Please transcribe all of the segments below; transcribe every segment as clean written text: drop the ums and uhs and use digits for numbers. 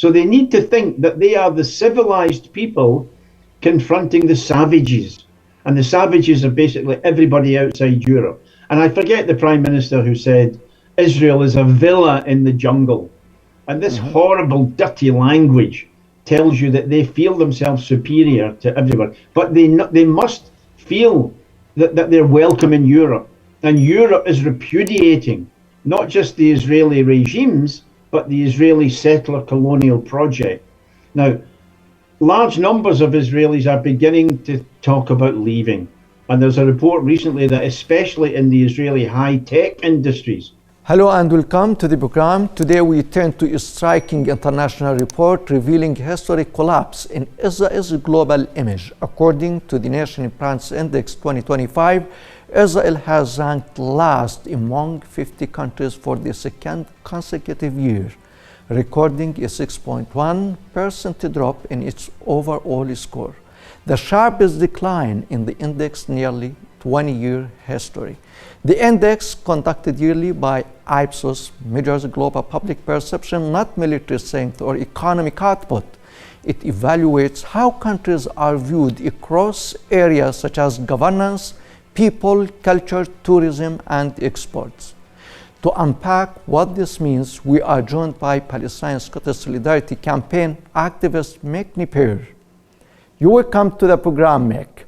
So they need to think that they are the civilized people confronting the savages. And the savages are basically everybody outside Europe. And I forget the Prime Minister who said, Israel is a villa in the jungle. And this horrible, dirty language tells you that they feel themselves superior to everyone. But they must feel that they're welcome in Europe. And Europe is repudiating not just the Israeli regimes, but the Israeli settler colonial project. Now, large numbers of Israelis are beginning to talk about leaving. And there's a report recently that especially in the Israeli high-tech industries. Hello and welcome to the program. Today we turn to a striking international report revealing historic collapse in Israel's global image. According to the Nation Brands Index 2025, Israel has ranked last among 50 countries for the second consecutive year, recording a 6.1% drop in its overall score, the sharpest decline in the index's nearly 20-year history. The index, conducted yearly by Ipsos, measures global public perception, not military strength or economic output. It evaluates how countries are viewed across areas such as governance, people, culture, tourism, and exports. To unpack what this means, we are joined by Palestine Scottish Solidarity Campaign activist Mick Napier. You will come to the program, Mick.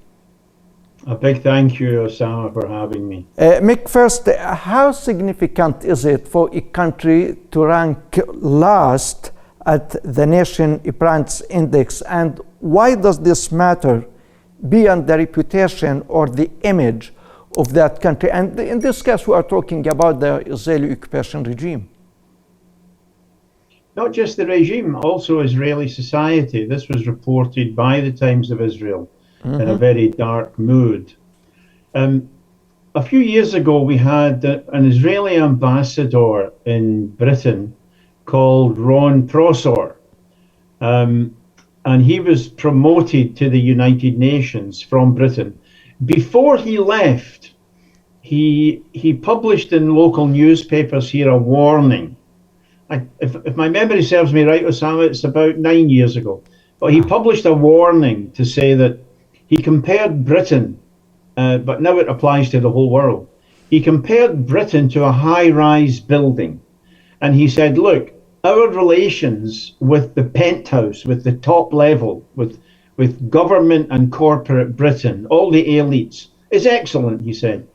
A big thank you, Osama, for having me. Mick, first, how significant is it for a country to rank last at the Nation Brands Index, and why does this matter beyond the reputation or the image of that country? And in this case, we are talking about the Israeli occupation regime. Not just the regime, also Israeli society. This was reported by the Times of Israel in a very dark mood. A few years ago, we had an Israeli ambassador in Britain called Ron Prosor, and he was promoted to the United Nations from Britain. Before he left, he published in local newspapers here a warning. If my memory serves me right, Osama, it's about 9 years ago. But he published a warning to say that he compared Britain, but now it applies to the whole world. He compared Britain to a high-rise building. And he said, look, our relations with the penthouse, with the top level, with government and corporate Britain, all the elites, is excellent, he said.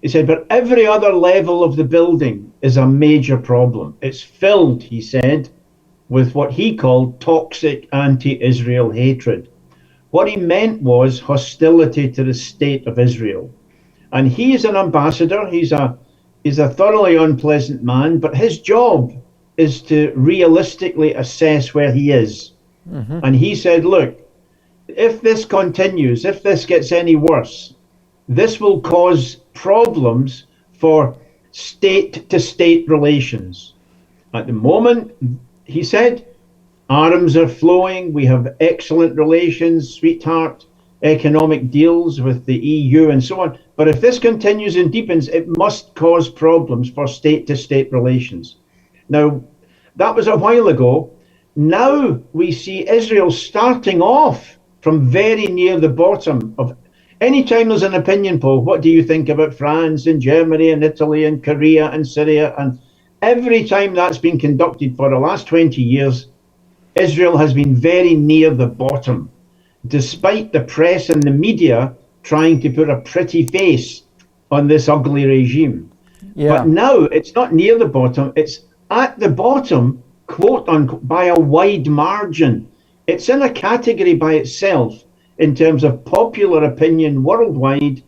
He said, but every other level of the building is a major problem. It's filled, he said, with what he called toxic anti-Israel hatred. What he meant was hostility to the state of Israel. And he's an ambassador, he's a thoroughly unpleasant man, but his job is to realistically assess where he is. And he said, look, if this continues, if this gets any worse, this will cause problems for state-to-state relations. At the moment, he said, arms are flowing, we have excellent relations, sweetheart, economic deals with the EU and so on. But if this continues and deepens, it must cause problems for state-to-state relations. Now, that was a while ago. Now we see Israel starting off from very near the bottom of. Anytime there's an opinion poll, what do you think about France and Germany and Italy and Korea and Syria? And every time that's been conducted for the last 20 years, Israel has been very near the bottom, despite the press and the media trying to put a pretty face on this ugly regime. Yeah. But now it's not near the bottom, it's at the bottom, quote unquote, by a wide margin. It's in a category by itself in terms of popular opinion worldwide,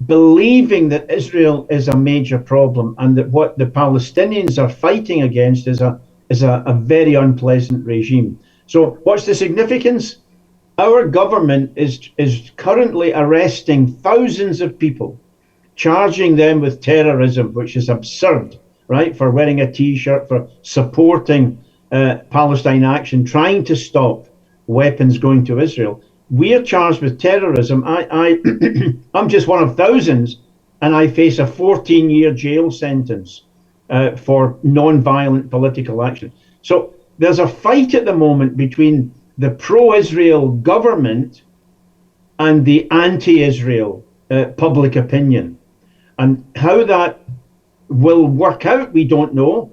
believing that Israel is a major problem and that what the Palestinians are fighting against is a very unpleasant regime. So what's the significance? Our government is currently arresting thousands of people, charging them with terrorism, which is absurd, right? For wearing a T-shirt, for supporting Palestine action, trying to stop weapons going to Israel. We are charged with terrorism. I'm just one of thousands, and I face a 14-year jail sentence for non-violent political action. So there's a fight at the moment between the pro-Israel government and the anti-Israel public opinion. And how that will work out, we don't know,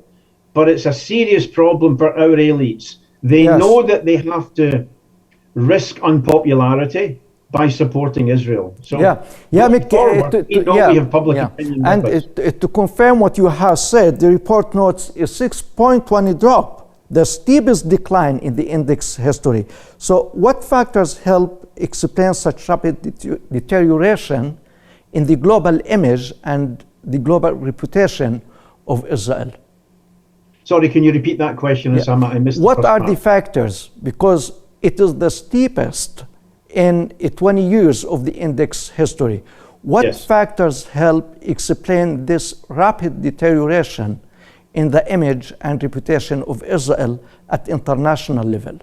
but it's a serious problem for our elites. They know that they have to risk unpopularity by supporting Israel. So Mick, we have public opinion. And to confirm what you have said, the report notes a 6.20 drop, the steepest decline in the index history. So what factors help explain such rapid deterioration in the global image and the global reputation of Israel? Sorry, can you repeat that question, Osama? I missed What are the factors? Because it is the steepest in 20 years of the index history. What factors help explain this rapid deterioration in the image and reputation of Israel at international level?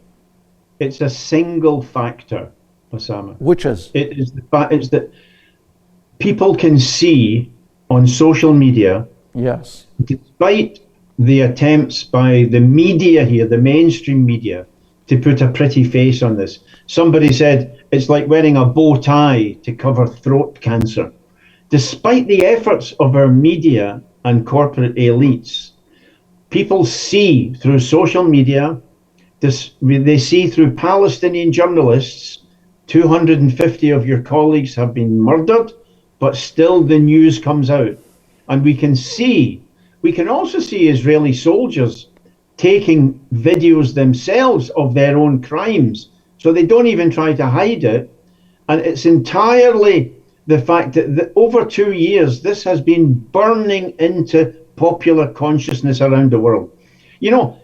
It's a single factor, Osama. Which is? It is the fact is that people can see on social media, despite the attempts by the media here, the mainstream media, to put a pretty face on this. Somebody said it's like wearing a bow tie to cover throat cancer. Despite the efforts of our media and corporate elites, people see through social media, they see through Palestinian journalists, 250 of your colleagues have been murdered, but still the news comes out. And we can also see Israeli soldiers taking videos themselves of their own crimes. So they don't even try to hide it. And it's entirely the fact that over 2 years, this has been burning into popular consciousness around the world. You know,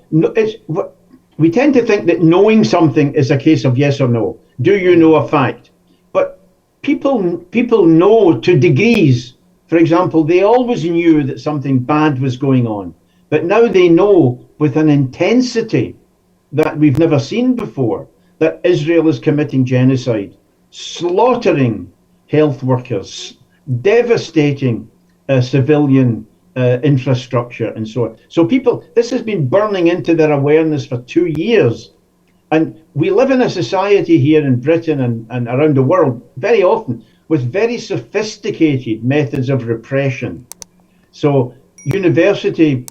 we tend to think that knowing something is a case of yes or no. Do you know a fact? But people know to degrees. For example, they always knew that something bad was going on, but now they know with an intensity that we've never seen before that Israel is committing genocide, slaughtering health workers, devastating civilian infrastructure and so on. So this has been burning into their awareness for 2 years. And we live in a society here in Britain and around the world very often with very sophisticated methods of repression. So university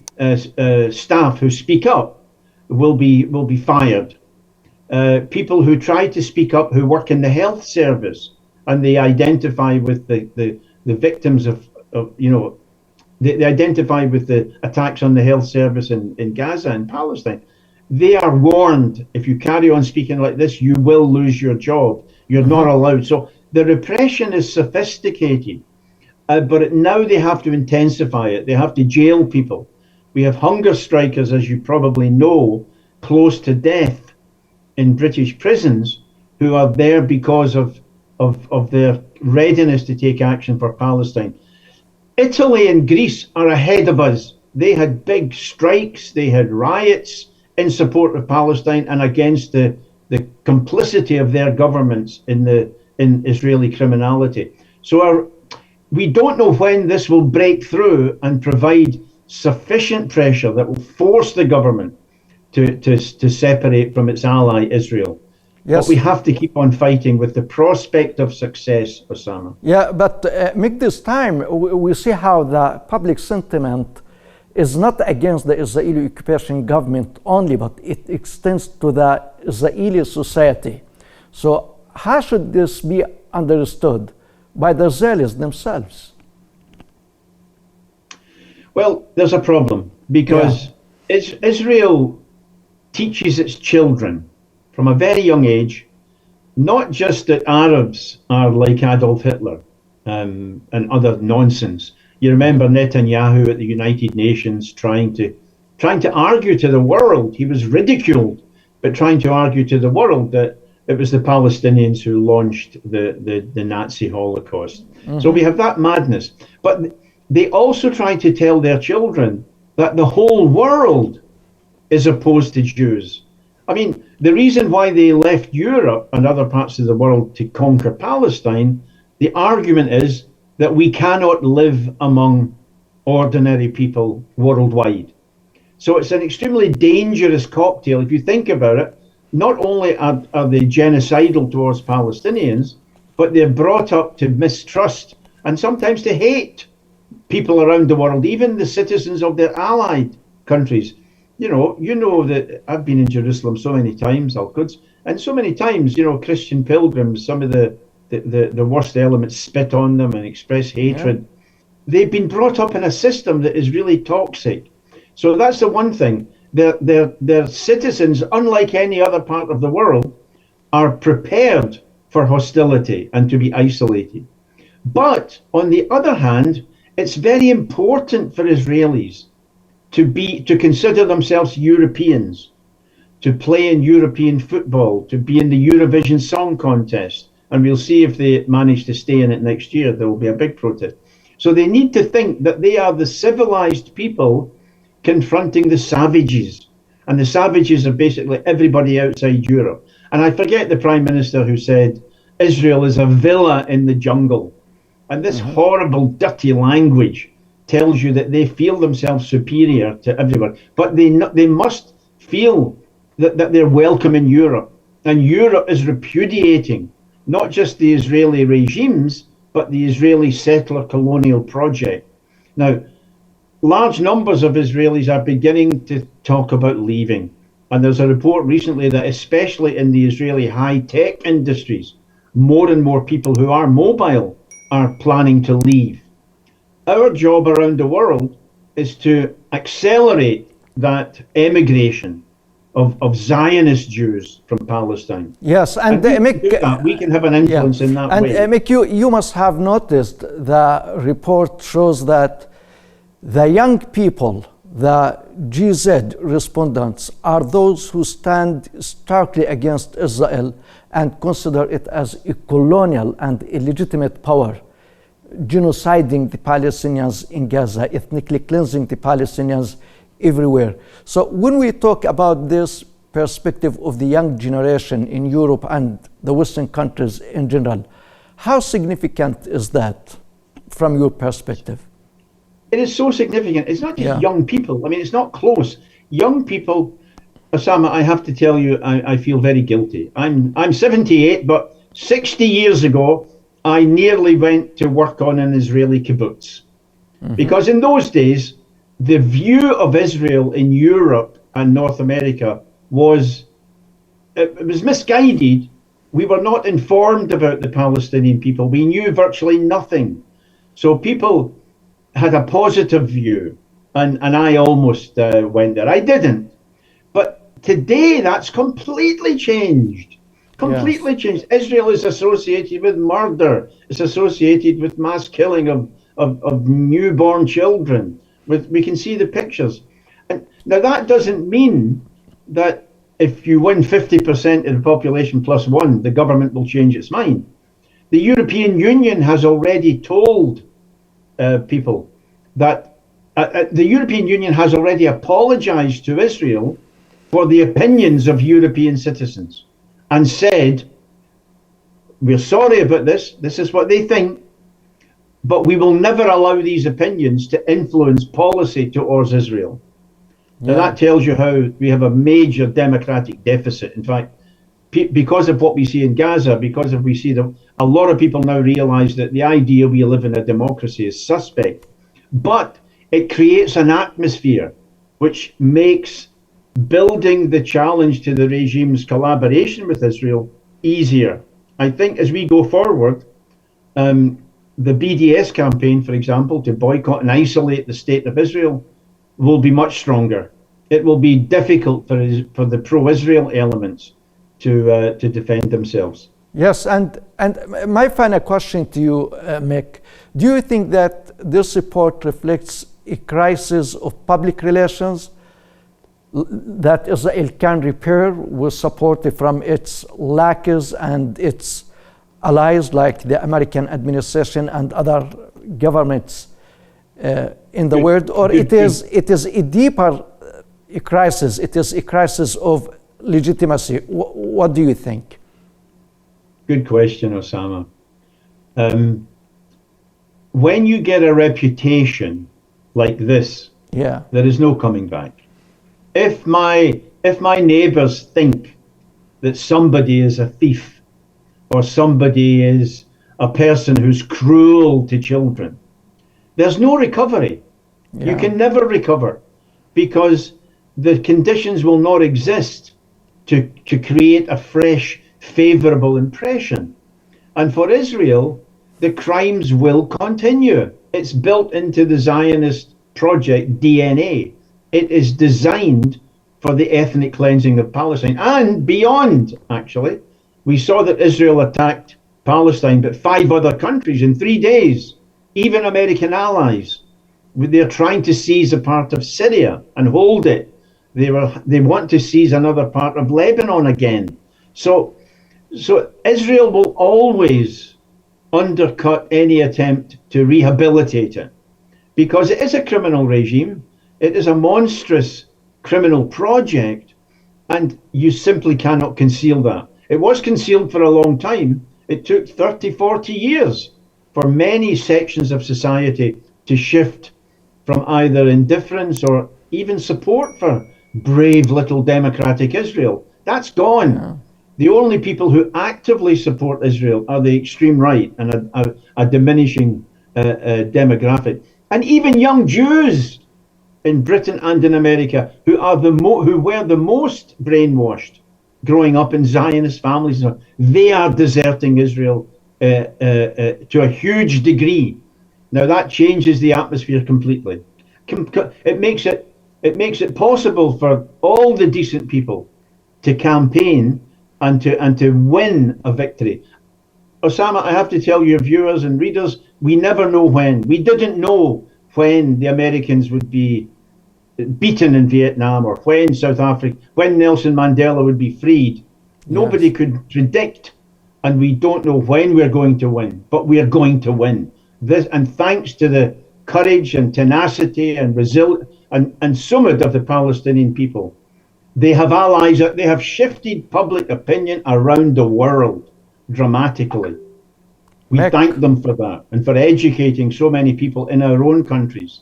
staff who speak up will be fired. People who try to speak up who work in the health service and they identify with the victims of they identify with the attacks on the health service in Gaza and Palestine. They are warned, if you carry on speaking like this, you will lose your job. You're not allowed. So the repression is sophisticated, but now they have to intensify it. They have to jail people. We have hunger strikers, as you probably know, close to death in British prisons who are there because of their readiness to take action for Palestine. Italy and Greece are ahead of us. They had big strikes, they had riots in support of Palestine and against the complicity of their governments in Israeli criminality. So we don't know when this will break through and provide sufficient pressure that will force the government to separate from its ally Israel. But we have to keep on fighting with the prospect of success, Osama. But Mick, this time we see how the public sentiment is not against the Israeli occupation government only, but it extends to the Israeli society. So how should this be understood by the Israelis themselves? Well, there's a problem because Israel teaches its children from a very young age, not just that Arabs are like Adolf Hitler and other nonsense. You remember Netanyahu at the United Nations trying to argue to the world. He was ridiculed, but trying to argue to the world that it was the Palestinians who launched the Nazi Holocaust. So we have that madness. But they also try to tell their children that the whole world is opposed to Jews. I mean, the reason why they left Europe and other parts of the world to conquer Palestine, the argument is that we cannot live among ordinary people worldwide. So it's an extremely dangerous cocktail. If you think about it, not only are they genocidal towards Palestinians, but they're brought up to mistrust and sometimes to hate people around the world, even the citizens of their allied countries. You know that I've been in Jerusalem so many times, Al-Quds, and so many times, Christian pilgrims, some of the worst elements spit on them and express Yeah. hatred. They've been brought up in a system that is really toxic. So that's the one thing. Their citizens, unlike any other part of the world, are prepared for hostility and to be isolated. But on the other hand, it's very important for Israelis to consider themselves Europeans, to play in European football, to be in the Eurovision Song Contest. And we'll see if they manage to stay in it next year. There will be a big protest. So they need to think that they are the civilized people confronting the savages. And the savages are basically everybody outside Europe. And I forget the Prime Minister who said, Israel is a villa in the jungle. And this horrible, dirty language tells you that they feel themselves superior to everyone. But they must feel that they're welcome in Europe. And Europe is repudiating not just the Israeli regimes, but the Israeli settler colonial project. Now, large numbers of Israelis are beginning to talk about leaving. And there's a report recently that especially in the Israeli high-tech industries, more and more people who are mobile are planning to leave. Our job around the world is to accelerate that emigration of Zionist Jews from Palestine. Yes, and We can have an influence in that and way. Mick, you must have noticed the report shows that the young people, the GZ respondents, are those who stand starkly against Israel and consider it as a colonial and illegitimate power, genociding the Palestinians in Gaza, ethnically cleansing the Palestinians everywhere. So when we talk about this perspective of the young generation in Europe and the Western countries in general, how significant is that from your perspective? It is so significant. It's not just young people. I mean, it's not close. Young people, Osama, I have to tell you, I feel very guilty. I'm 78, but 60 years ago, I nearly went to work on an Israeli kibbutz. Because in those days, the view of Israel in Europe and North America was misguided. We were not informed about the Palestinian people. We knew virtually nothing. So people had a positive view, and I almost went there. I didn't. But today, that's completely changed. Completely changed. Israel is associated with murder. It's associated with mass killing of newborn children. We can see the pictures. And now that doesn't mean that if you win 50% of the population plus one, the government will change its mind. The European Union has already told people that the European Union has already apologized to Israel for the opinions of European citizens and said, we're sorry about this. This is what they think. But we will never allow these opinions to influence policy towards Israel. Now that tells you how we have a major democratic deficit. In fact, because of what we see in Gaza, because of we see that a lot of people now realize that the idea we live in a democracy is suspect. But it creates an atmosphere which makes building the challenge to the regime's collaboration with Israel easier. I think as we go forward, the BDS campaign, for example, to boycott and isolate the state of Israel will be much stronger. It will be difficult for the pro-Israel elements to defend themselves. Yes, and my final question to you, Mick, do you think that this report reflects a crisis of public relations that Israel can repair with support from its lackeys and its allies like the American administration and other governments in the world, or it is a deeper crisis? It is a crisis of legitimacy. What do you think? Good question, Osama. When you get a reputation like this, there is no coming back. if my neighbors think that somebody is a thief or somebody is a person who's cruel to children, there's no recovery. You can never recover, because the conditions will not exist to create a fresh, favorable impression. And for Israel, the crimes will continue. It's built into the Zionist project DNA. It is designed for the ethnic cleansing of Palestine and beyond, actually. We saw that Israel attacked Palestine, but 5 other countries in 3 days, even American allies. They're trying to seize a part of Syria and hold it. They want to seize another part of Lebanon again. So Israel will always undercut any attempt to rehabilitate it, because it is a criminal regime. It is a monstrous criminal project, and you simply cannot conceal that. It was concealed for a long time. It took 30, 40 years for many sections of society to shift from either indifference or even support for brave little democratic Israel. That's gone. Yeah. The only people who actively support Israel are the extreme right and a diminishing demographic. And even young Jews in Britain and in America who were the most brainwashed growing up in Zionist families, they are deserting Israel to a huge degree. Now that changes the atmosphere completely. It makes it possible for all the decent people to campaign and to win a victory. Osama, I have to tell your viewers and readers, we never know when. We didn't know when the Americans would be beaten in Vietnam, or when South Africa, when Nelson Mandela would be freed. Yes. Nobody could predict, and we don't know when we're going to win, but we are going to win. And thanks to the courage and tenacity and resilience and summit of the Palestinian people, they have allies. They have shifted public opinion around the world dramatically. We thank them for that, and for educating so many people in our own countries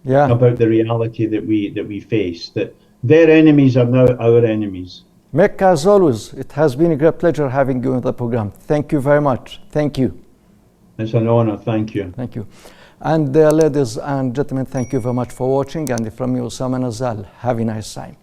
about the reality that we face, that their enemies are now our enemies. Mick, as always, it has been a great pleasure having you on the program. Thank you very much. Thank you. It's an honor. Thank you. Thank you. And ladies and gentlemen, thank you very much for watching. And from me, Osama Nazal, have a nice time.